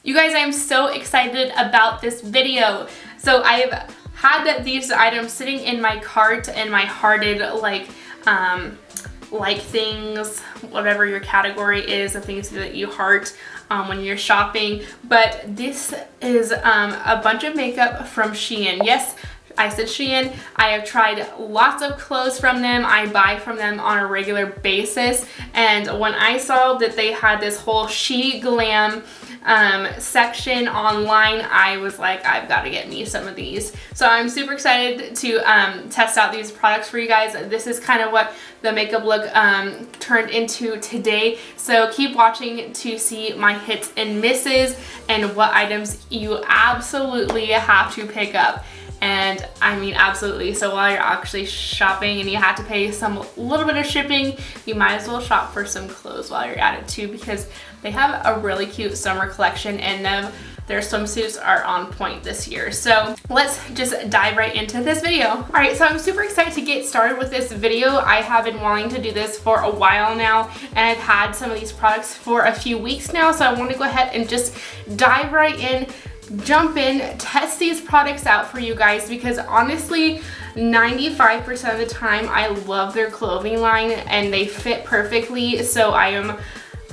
You guys, I'm so excited about this video. So I've had these items sitting in my cart and my hearted like things, whatever your category is, the things that you heart when you're shopping. But this is a bunch of makeup from Shein. Yes, I said Shein. I have tried lots of clothes from them. I buy from them on a regular basis. And when I saw that they had this whole She Glam section online, I was like, I've got to get me some of these. So I'm super excited to test out these products for you guys. This is kind of what the makeup look turned into today. So keep watching to see my hits and misses and what items you absolutely have to pick up. And I mean absolutely. So while you're actually shopping and you have to pay some little bit of shipping, you might as well shop for some clothes while you're at it too, because they have a really cute summer collection in them. Their swimsuits are on point this year. So let's just dive right into this video. All right, so I'm super excited to get started with this video. I have been wanting to do this for a while now, and I've had some of these products for a few weeks now. So I want to go ahead and just dive right in, jump in, test these products out for you guys, because honestly 95% of the time I love their clothing line and they fit perfectly. So I am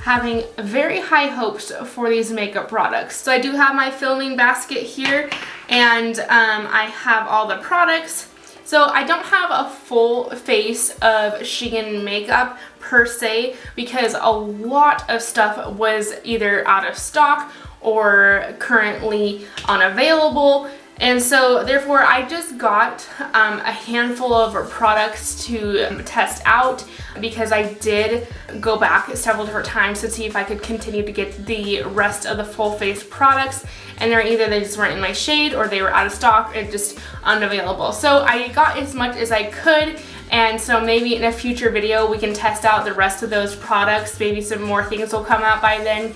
having very high hopes for these makeup products. So I do have my filming basket here, and I have all the products. So I don't have a full face of Shein makeup per se, because a lot of stuff was either out of stock or currently unavailable. And so therefore I just got a handful of products to test out, because I did go back several different times to see if I could continue to get the rest of the full face products, and they just weren't in my shade, or they were out of stock or just unavailable. So I got as much as I could, and so maybe in a future video we can test out the rest of those products. Maybe some more things will come out by then.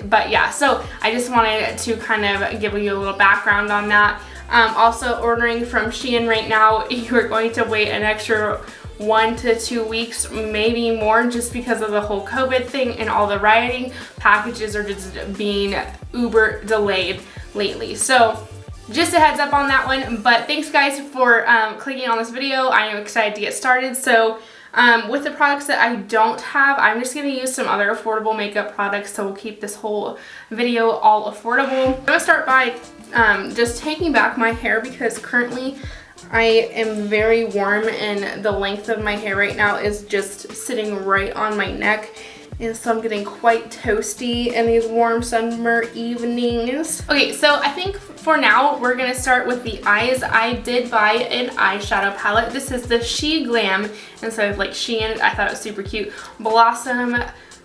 But yeah, so I just wanted to kind of give you a little background on that. Also, ordering from Shein right now, you are going to wait an extra 1 to 2 weeks, maybe more, just because of the whole COVID thing and all the rioting. Packages are just being uber delayed lately. So just a heads up on that one. But thanks guys for clicking on this video. I am excited to get started. So with the products that I don't have, I'm just going to use some other affordable makeup products, so we'll keep this whole video all affordable. I'm going to start by just taking back my hair, because currently I am very warm and the length of my hair right now is just sitting right on my neck. And so I'm getting quite toasty in these warm summer evenings. Okay, so I think for now we're gonna start with the eyes. I did buy an eyeshadow palette. This is the She Glam, instead of like Shein. I thought it was super cute. Blossom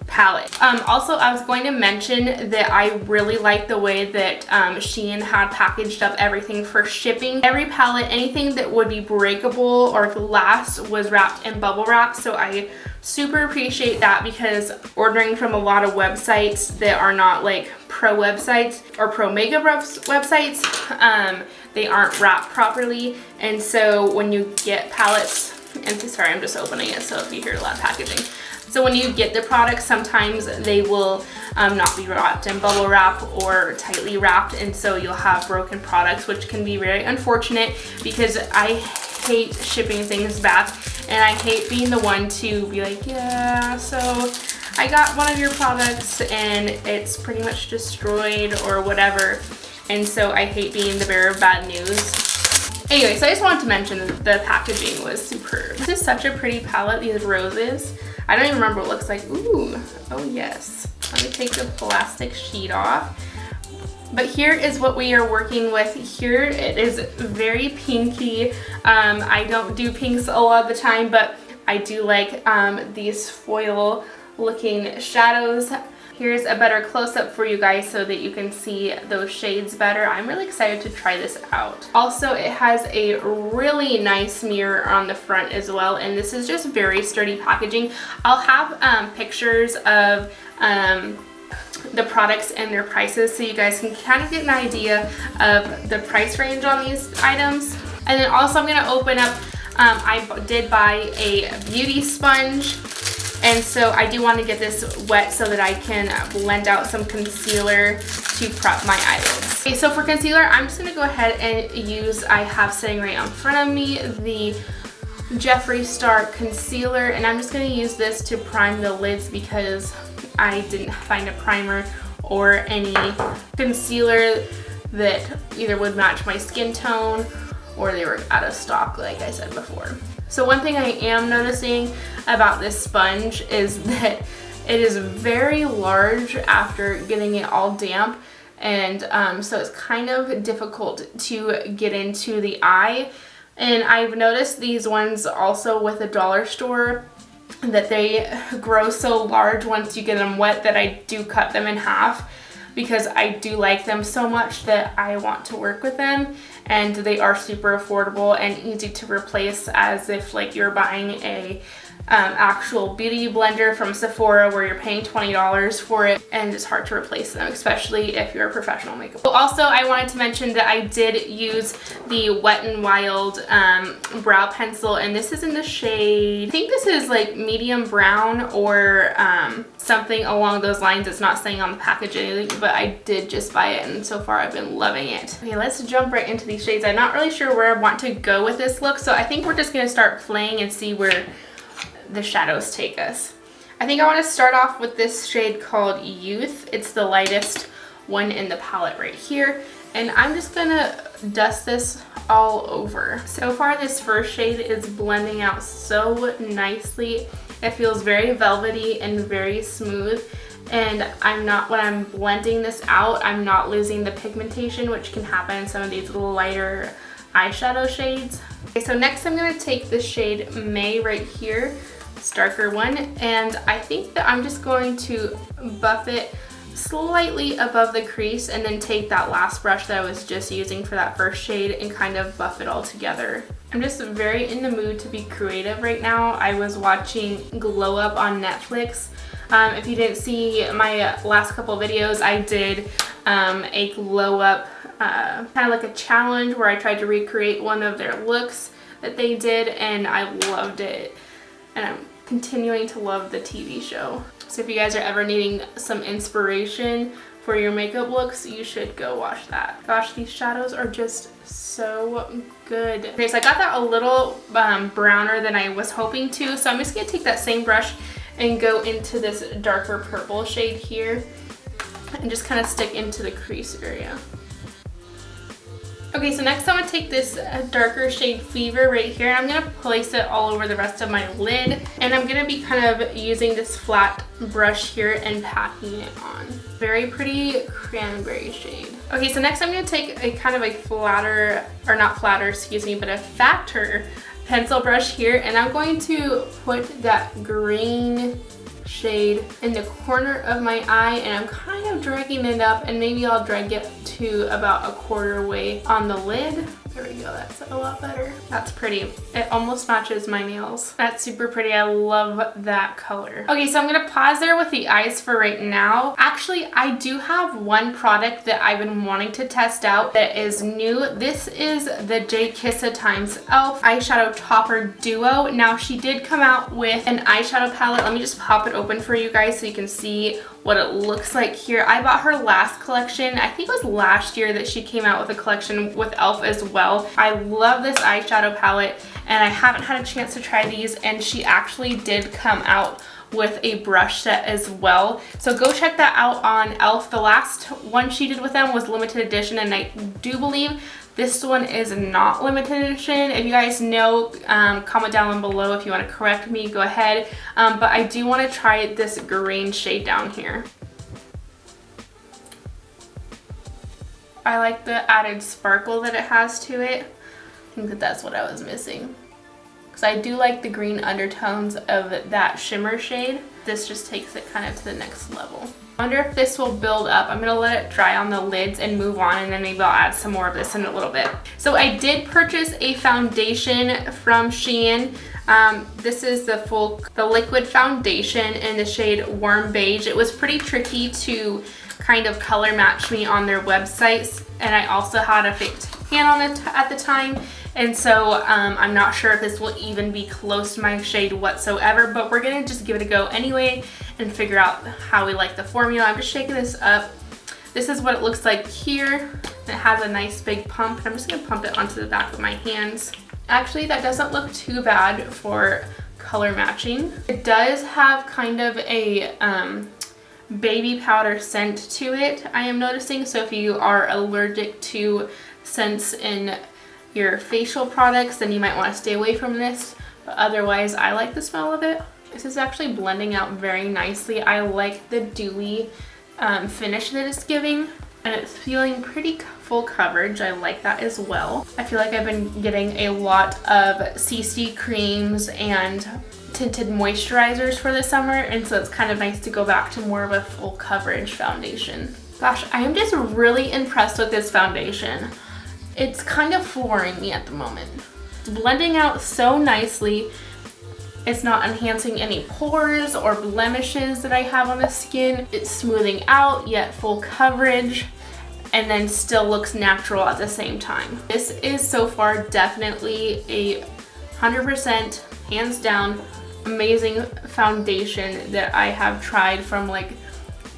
palette. Also, I was going to mention that I really like the way that Shein had packaged up everything for shipping. Every palette, anything that would be breakable or glass, was wrapped in bubble wrap. So I super appreciate that, because ordering from a lot of websites that are not like pro websites or pro makeup websites, they aren't wrapped properly. And so when you get palettes, and sorry, I'm just opening it, so if you hear a lot of packaging. So when you get the products, sometimes they will not be wrapped in bubble wrap or tightly wrapped, and so you'll have broken products, which can be very unfortunate, because I hate shipping things back, and I hate being the one to be like, yeah, so I got one of your products and it's pretty much destroyed or whatever. And so I hate being the bearer of bad news. Anyway, so I just wanted to mention that the packaging was superb. This is such a pretty palette, these roses. I don't even remember what it looks like. Ooh, oh yes. Let me take the plastic sheet off. But here is what we are working with. Here it is very pinky. I don't do pinks a lot of the time, but I do like these foil looking shadows. Here's a better close-up for you guys so that you can see those shades better. I'm really excited to try this out. Also, it has a really nice mirror on the front as well, and this is just very sturdy packaging. I'll have pictures of the products and their prices, so you guys can kind of get an idea of the price range on these items. And then also I'm going to open up, I did buy a beauty sponge, And so I do want to get this wet so that I can blend out some concealer to prep my eyelids. Okay, so for concealer, I'm just going to go ahead and use, I have sitting right in front of me, the Jeffree Star concealer, and I'm just going to use this to prime the lids because I didn't find a primer or any concealer that either would match my skin tone or they were out of stock, like I said before. So one thing I am noticing about this sponge is that it is very large after getting it all damp, and so it's kind of difficult to get into the eye. And I've noticed these ones also with the dollar store that they grow so large once you get them wet that I do cut them in half because I do like them so much that I want to work with them, and they are super affordable and easy to replace, as if like you're buying a actual beauty blender from Sephora where you're paying $20 for it, and it's hard to replace them, especially if you're a professional makeup. So also, I wanted to mention that I did use the Wet n Wild brow pencil, and this is in the shade, I think this is like medium brown or something along those lines. It's not saying on the packaging, but I did just buy it, and so far I've been loving it. Okay, let's jump right into these shades. I'm not really sure where I want to go with this look, so I think we're just gonna start playing and see where the shadows take us. I think I want to start off with this shade called Youth. It's the lightest one in the palette right here, and I'm just gonna dust this all over. So far this first shade is blending out so nicely. It feels very velvety and very smooth, and when I'm blending this out, I'm not losing the pigmentation, which can happen in some of these lighter eyeshadow shades. Okay, so next I'm going to take the shade May right here, this darker one, and I think that I'm just going to buff it slightly above the crease and then take that last brush that I was just using for that first shade and kind of buff it all together. I'm just very in the mood to be creative right now. I was watching Glow Up on Netflix. If you didn't see my last couple videos, I did a Glow Up kind of like a challenge where I tried to recreate one of their looks that they did, and I loved it, and I'm continuing to love the TV show. So if you guys are ever needing some inspiration for your makeup looks, you should go watch that. Gosh, these shadows are just so good. Okay, so I got that a little browner than I was hoping to, so I'm just gonna take that same brush and go into this darker purple shade here and just kind of stick into the crease area. Okay, so next I'm going to take this darker shade Fever right here, and I'm going to place it all over the rest of my lid, and I'm going to be kind of using this flat brush here and packing it on. Very pretty cranberry shade. Okay, so next I'm going to take a kind of a flatter, or not flatter, excuse me, but a fatter pencil brush here, and I'm going to put that green shade in the corner of my eye, and I'm kind of dragging it up, and maybe I'll drag it to about a quarter way on the lid. There we go, that's a lot better. That's pretty. It almost matches my nails. That's super pretty. I love that color. Okay, so I'm gonna pause there with the eyes for right now. Actually, I do have one product that I've been wanting to test out that is new. This is the J Kissa times e.l.f. eyeshadow topper duo. Now, she did come out with an eyeshadow palette. Let me just pop it open for you guys so you can see what it looks like here. I bought her last collection. I think it was last year that she came out with a collection with e.l.f. as well. I love this eyeshadow palette, and I haven't had a chance to try these, and she actually did come out with a brush set as well. So go check that out on e.l.f. The last one she did with them was limited edition, and I do believe this one is not limited edition. If you guys know, comment down below if you want to correct me, go ahead. But I do want to try this green shade down here. I like the added sparkle that it has to it. I think that that's what I was missing. Because I do like the green undertones of that shimmer shade. This just takes it kind of to the next level. I wonder if this will build up. I'm going to let it dry on the lids and move on, and then maybe I'll add some more of this in a little bit. So I did purchase a foundation from Shein. This is the liquid foundation in the shade Warm Beige. It was pretty tricky to kind of color match me on their websites, and I also had a fake tan on it at the time, And so I'm not sure if this will even be close to my shade whatsoever, but we're gonna just give it a go anyway and figure out how we like the formula. I'm just shaking this up. This is what it looks like here. It has a nice big pump. I'm just gonna pump it onto the back of my hands. Actually, that doesn't look too bad for color matching. It does have kind of a baby powder scent to it, I am noticing. So if you are allergic to scents in your facial products, then you might want to stay away from this, but otherwise I like the smell of it. This is actually blending out very nicely. I like the dewy finish that it's giving, and it's feeling pretty full coverage. I like that as well. I feel like I've been getting a lot of CC creams and tinted moisturizers for the summer, and so it's kind of nice to go back to more of a full coverage foundation. Gosh, I am just really impressed with this foundation. It's kind of flooring me at the moment. It's blending out so nicely. It's not enhancing any pores or blemishes that I have on the skin. It's smoothing out, yet full coverage, and then still looks natural at the same time. This is so far definitely a 100%, hands down, amazing foundation that I have tried from like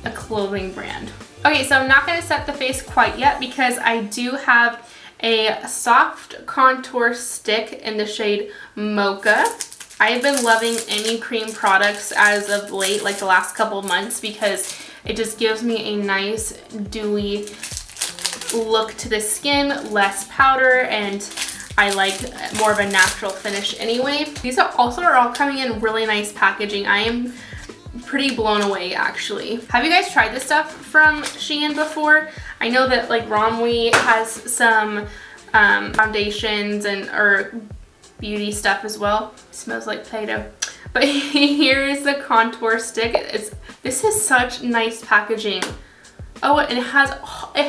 a clothing brand. Okay, so I'm not gonna set the face quite yet because I do have a soft contour stick in the shade Mocha. I've been loving any cream products as of late, like the last couple months, because it just gives me a nice dewy look to the skin, less powder, and I like more of a natural finish anyway. These are all coming in really nice packaging. I am pretty blown away actually. Have you guys tried this stuff from Shein before? I know that like Romwe has some foundations or beauty stuff as well. It smells like Play-Doh. But here is the contour stick. This is such nice packaging. Oh, and it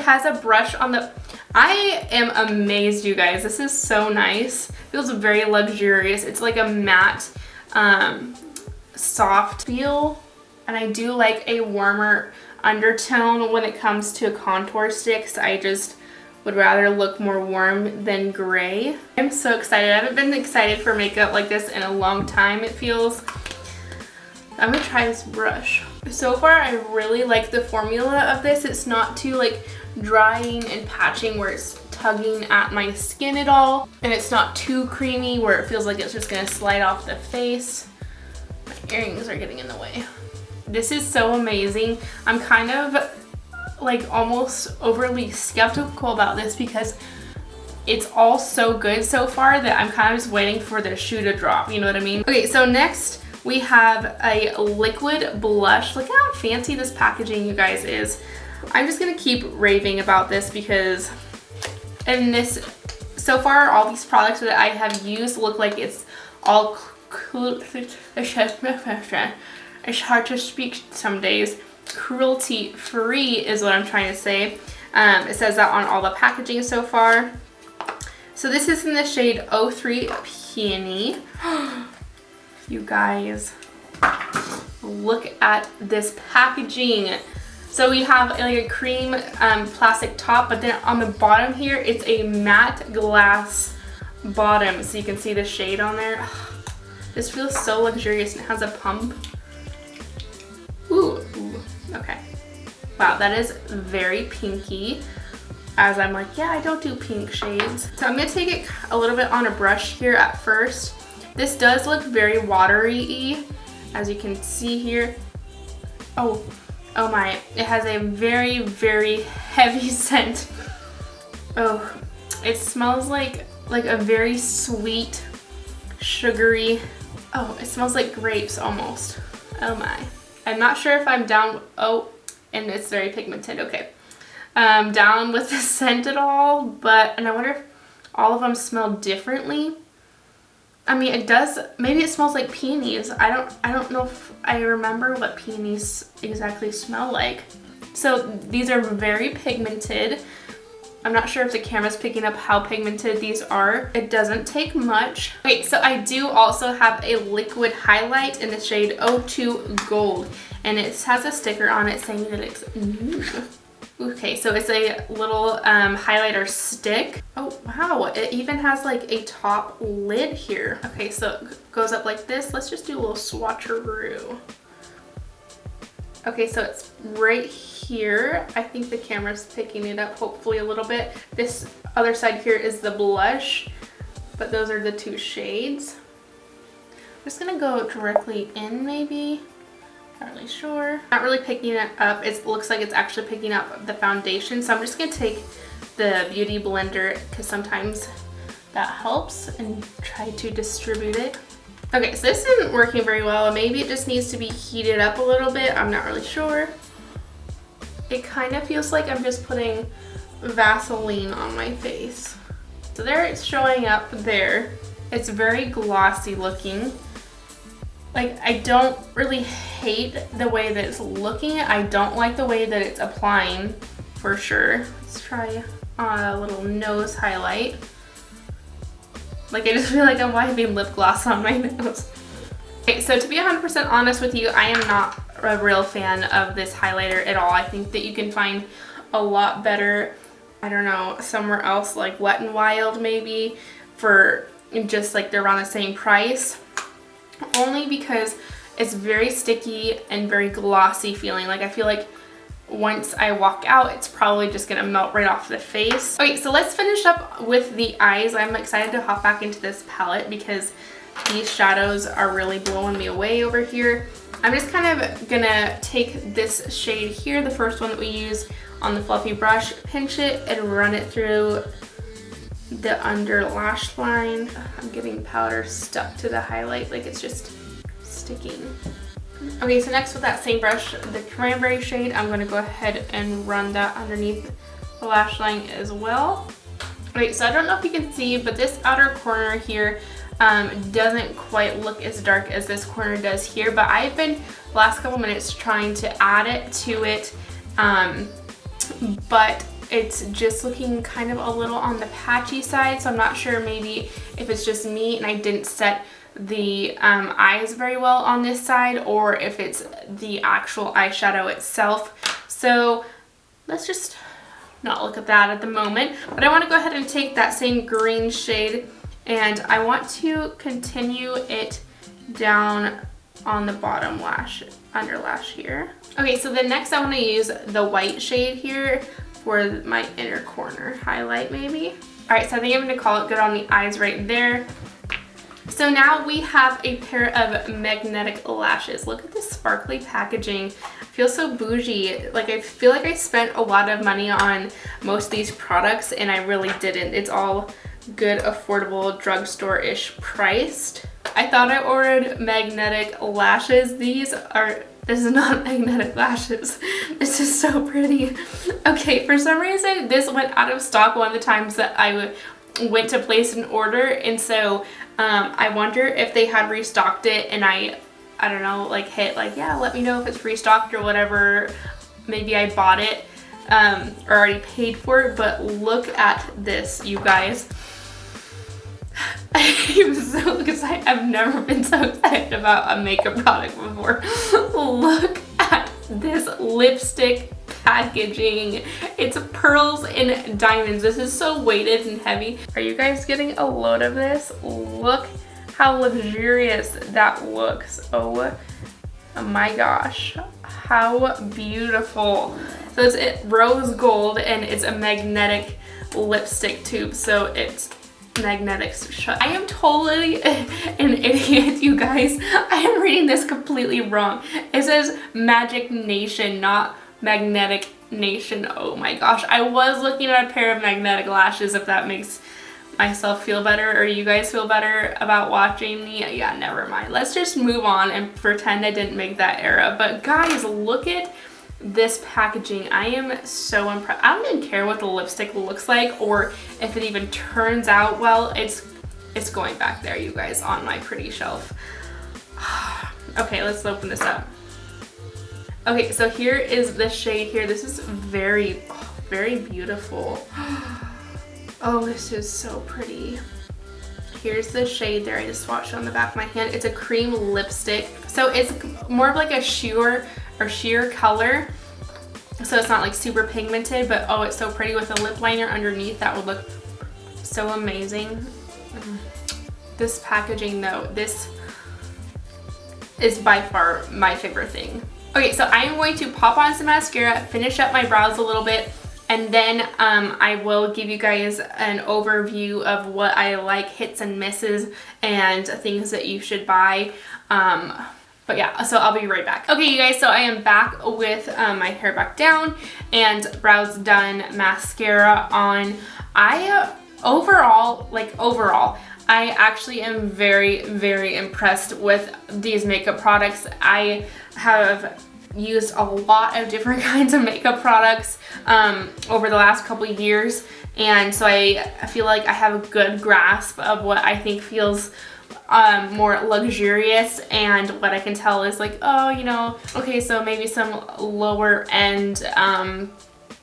has a brush on the... I am amazed, you guys. This is so nice. It feels very luxurious. It's like a matte, soft feel. And I do like a warmer undertone when it comes to contour sticks. I just would rather look more warm than gray. I'm so excited. I haven't been excited for makeup like this in a long time, it feels. I'm gonna try this brush. So far, I really like the formula of this. It's not too like drying and patching where it's tugging at my skin at all. And it's not too creamy where it feels like it's just gonna slide off the face. My earrings are getting in the way. This is so amazing. I'm kind of like almost overly skeptical about this because it's all so good so far that I'm kind of just waiting for the shoe to drop, you know what I mean? Okay, so next we have a liquid blush. Look how fancy this packaging, you guys, is. I'm just gonna keep raving about this because so far all these products that I have used look like it's all it's hard to speak some days. Cruelty free is what I'm trying to say. It says that on all the packaging so far. So this is in the shade 03 Peony. You guys, look at this packaging. So we have like a cream plastic top, but then on the bottom here, it's a matte glass bottom. So you can see the shade on there. This feels so luxurious and it has a pump. Ooh, okay. Wow, that is very pinky. As I'm like, yeah, I don't do pink shades. So I'm gonna take it a little bit on a brush here at first. This does look very watery-y, as you can see here. Oh my, it has a very, very heavy scent. Oh, it smells like a very sweet, sugary, oh, it smells like grapes almost. Oh my. I'm not sure if I'm down, and it's very pigmented, okay. Down with the scent at all, and I wonder if all of them smell differently. I mean, it does, maybe it smells like peonies. I don't know if I remember what peonies exactly smell like. So these are very pigmented. I'm not sure if the camera's picking up how pigmented these are. It doesn't take much. Okay, so I do also have a liquid highlight in the shade 02 Gold. And it has a sticker on it saying that it's nude. Okay, so it's a little highlighter stick. Oh, wow, it even has like a top lid here. Okay, so it goes up like this. Let's just do a little swatcheroo. Okay, so it's right here. I think the camera's picking it up hopefully a little bit. This other side here is the blush, but those are the two shades. I'm just gonna go directly in maybe. Not really sure. Not really picking it up. It looks like it's actually picking up the foundation. So I'm just gonna take the Beauty Blender because sometimes that helps and try to distribute it. Okay, so this isn't working very well. Maybe it just needs to be heated up a little bit. I'm not really sure. It kind of feels like I'm just putting Vaseline on my face. So there it's showing up there. It's very glossy looking. Like, I don't really hate the way that it's looking. I don't like the way that it's applying, for sure. Let's try a little nose highlight. Like, I just feel like I'm wiping lip gloss on my nose. Okay, so to be 100% honest with you, I am not a real fan of this highlighter at all. I think that you can find a lot better, I don't know, somewhere else, like Wet n Wild maybe, for just like they're around the same price. Only because it's very sticky and very glossy feeling. Like, I feel like once I walk out, it's probably just gonna melt right off the face. Okay, so let's finish up with the eyes. I'm excited to hop back into this palette because these shadows are really blowing me away over here. I'm just kind of gonna take this shade here, the first one that we use on the fluffy brush, pinch it and run it through the under lash line. I'm getting powder stuck to the highlight, like it's just sticking. Okay, so next with that same brush, the cranberry shade, I'm going to go ahead and run that underneath the lash line as well. Okay, so I don't know if you can see, but this outer corner here doesn't quite look as dark as this corner does here, but I've been the last couple minutes trying to add it to it, but it's just looking kind of a little on the patchy side, so I'm not sure maybe if it's just me and I didn't set the eyes very well on this side, or if it's the actual eyeshadow itself. So let's just not look at that at the moment, but I want to go ahead and take that same green shade and I want to continue it down on the bottom lash, under lash here. Okay, so the next I want to use the white shade here for my inner corner highlight maybe. All right, so I think I'm gonna call it good on the eyes right there. So now we have a pair of magnetic lashes. Look at this sparkly packaging. I feel so bougie. Like, I feel like I spent a lot of money on most of these products and I really didn't. It's all good, affordable, drugstore-ish priced. I thought I ordered magnetic lashes. This is not magnetic lashes. This is so pretty. Okay, for some reason, this went out of stock one of the times that I went to place an order, and so I wonder if they had restocked it and I don't know, like hit like, yeah, let me know if it's restocked or whatever. Maybe I bought it or already paid for it, but look at this, you guys. I'm so excited. I've never been so excited about a makeup product before. Look at this lipstick packaging. It's pearls and diamonds. This is so weighted and heavy. Are you guys getting a load of this? Look how luxurious that looks. Oh my gosh, how beautiful. So it's rose gold and it's a magnetic lipstick tube, so it's magnetic shut. I am totally an idiot, you guys. I am reading this completely wrong. It says Magic Nation, not Magnetic Nation. Oh my gosh. I was looking at a pair of magnetic lashes, if that makes myself feel better or you guys feel better about watching me. Yeah, never mind. Let's just move on and pretend I didn't make that error. But guys, look at this packaging. I am so impressed. I don't even care what the lipstick looks like or if it even turns out well. It's going back there, you guys, on my pretty shelf. Okay, let's open this up. Okay, so here is the shade here. This is very, very beautiful. Oh, this is so pretty. Here's the shade there. I just swatched it on the back of my hand. It's a cream lipstick. So it's more of like a sheer color. so it's not like super pigmented, but oh, it's so pretty with a lip liner underneath. That would look so amazing. This packaging though, this is by far my favorite thing. Okay, so I am going to pop on some mascara, finish up my brows a little bit, and then I will give you guys an overview of what I like, hits and misses, and things that you should buy. But yeah, so I'll be right back. Okay, you guys, so I am back with my hair back down and brows done, mascara on. Overall, I actually am very, very impressed with these makeup products. I have used a lot of different kinds of makeup products over the last couple of years, and so I feel like I have a good grasp of what I think feels more luxurious, and what I can tell is like, oh, you know, okay, so maybe some lower end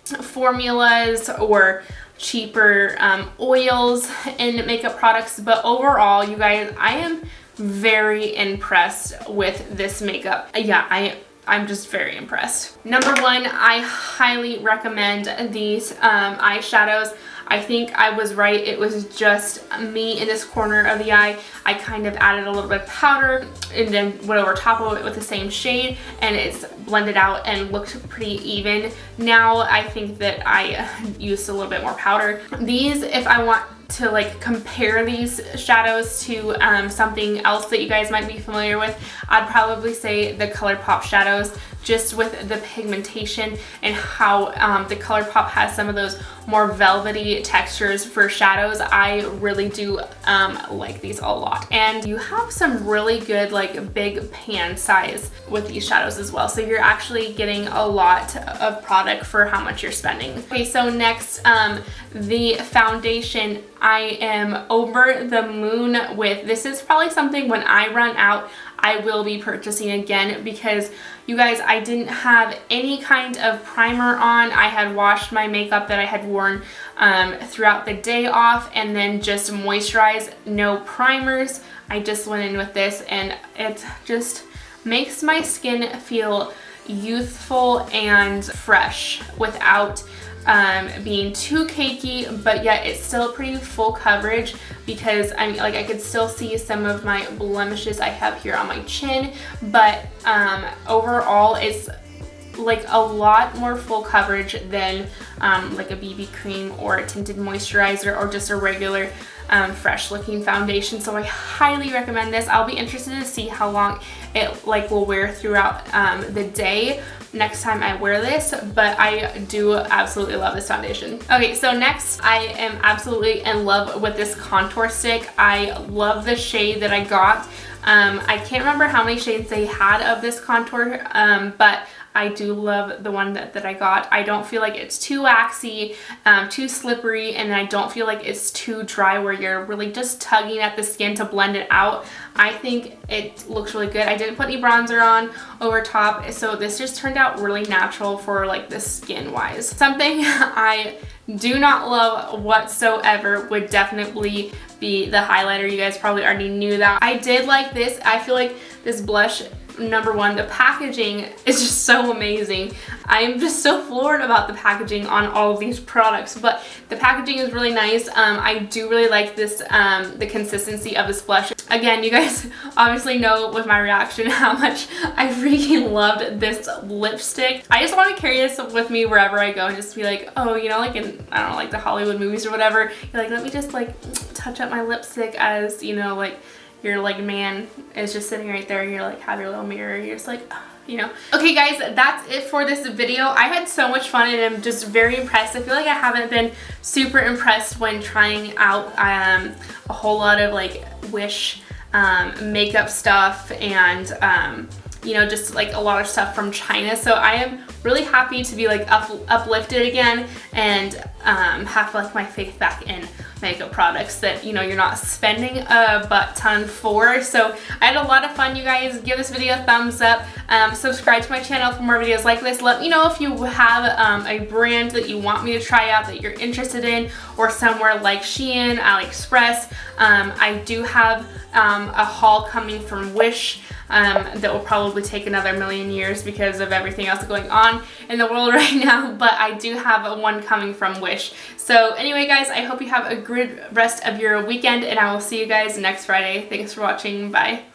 formulas or cheaper oils in makeup products. But overall, you guys, I am very impressed with this makeup. Yeah, I'm just very impressed. Number one, I highly recommend these eyeshadows. I think I was right. It was just me in this corner of the eye. I kind of added a little bit of powder and then went over top of it with the same shade, and it's blended out and looked pretty even. Now I think that I used a little bit more powder. These, if I want to like compare these shadows to something else that you guys might be familiar with, I'd probably say the ColourPop shadows, just with the pigmentation and how the ColourPop has some of those more velvety textures for shadows. I really do like these a lot, and you have some really good like big pan size with these shadows as well, so you're actually getting a lot of product for how much you're spending. Okay, so next, the foundation, I am over the moon with. This is probably something when I run out I will be purchasing again, because you guys, I didn't have any kind of primer on. I had washed my makeup that I had worn throughout the day off, and then just moisturized, no primers. I just went in with this, and it just makes my skin feel youthful and fresh without being too cakey, but yet it's still pretty full coverage, because I mean, like, I could still see some of my blemishes I have here on my chin, but overall it's like a lot more full coverage than like a BB cream or a tinted moisturizer or just a regular fresh looking foundation. So I highly recommend this. I'll be interested to see how long it like will wear throughout the day next time I wear this, but I do absolutely love this foundation. Okay, so next, I am absolutely in love with this contour stick. I love the shade that I got. I can't remember how many shades they had of this contour, but I do love the one that I got. I don't feel like it's too waxy, too slippery, and I don't feel like it's too dry where you're really just tugging at the skin to blend it out. I think it looks really good. I didn't put any bronzer on over top, so this just turned out really natural for like the skin wise. Something I do not love whatsoever would definitely be the highlighter. You guys probably already knew that. I did like this. I feel like this blush, number one, the packaging is just so amazing. I'm just so floored about the packaging on all of these products, but the packaging is really nice. I do really like this, the consistency of this blush. Again, you guys obviously know with my reaction how much I freaking loved this lipstick. I just want to carry this with me wherever I go and just be like, oh, you know, like in, I don't know, like the Hollywood movies or whatever, you're like, let me just like touch up my lipstick as, you know, like your like man is just sitting right there, and you're like, have your little mirror, you're just like, you know. Okay guys, that's it for this video. I had so much fun and I'm just very impressed. I feel like I haven't been super impressed when trying out a whole lot of like Wish makeup stuff and you know, just like a lot of stuff from China. So I am really happy to be like uplifted again and have like my faith back in makeup products that, you know, you're not spending a butt ton for. So I had a lot of fun, you guys. Give this video a thumbs up. Subscribe to my channel for more videos like this. Let me know if you have a brand that you want me to try out that you're interested in, or somewhere like Shein, AliExpress. I do have a haul coming from Wish that will probably take another million years because of everything else going on in the world right now, but I do have one coming from Wish. So anyway guys, I hope you have a good rest of your weekend, and I will see you guys next Friday. Thanks for watching. Bye.